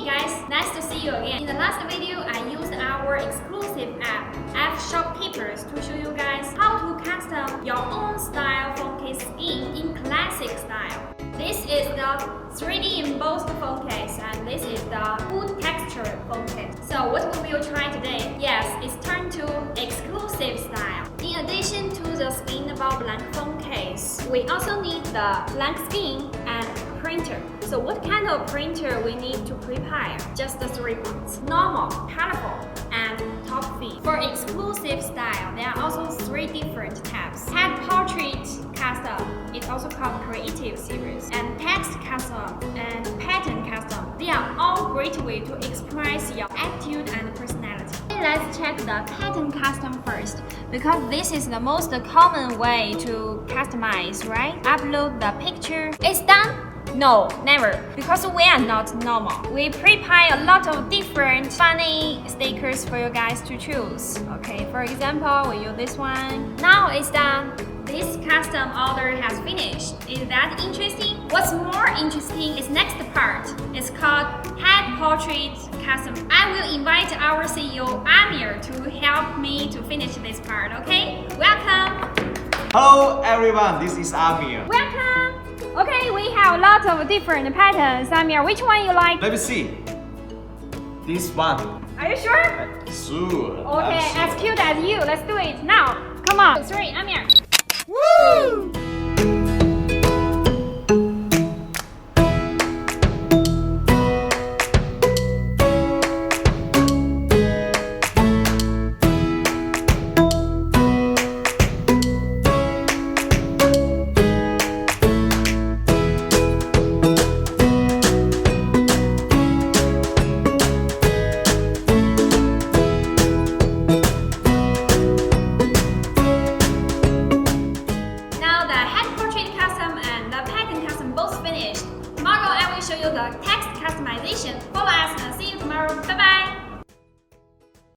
guys, nice to see you again. In the last video, I used our exclusive app Shopkeepers to show you guys how to custom your own style phone case skin in classic style. This is the 3D embossed phone case and this is the wood textured phone case. So what we will try today, yes, it's turned to exclusive style. In addition to the skinnable blank phone case, we also need the blank skin and printer. So what kind of printer we need to prepare? Just the 3 parts: normal, colorful, and top feed. For exclusive style, there are also 3 different tabs: head portrait custom, it's also called creative series, and text custom and pattern custom. They are all great way to express your attitude and personality. Let's check the pattern custom first, because this is the most common way to customize, right? Upload the picture. It's done? No, never, because we are not normal. We prepare a lot of different funny stickers for you guys to choose. Okay, for example, we use this one. Now it's done. This custom order has finished. Is that interesting? What's more interesting is next part. It's called head portrait custom. I will invite our CEO Amir to help me to finish this part, okay? Welcome! Hello everyone, this is Amir. Welcome! Okay, we have a lot of different patterns. Amir, which one you like? Let me see. This one. Are you sure? Sure. Okay, I'm sure. as cute as you. Let's do it now. Come on. 3, Amir. Woo! Show you the text customization. Follow us and see you tomorrow. Bye bye.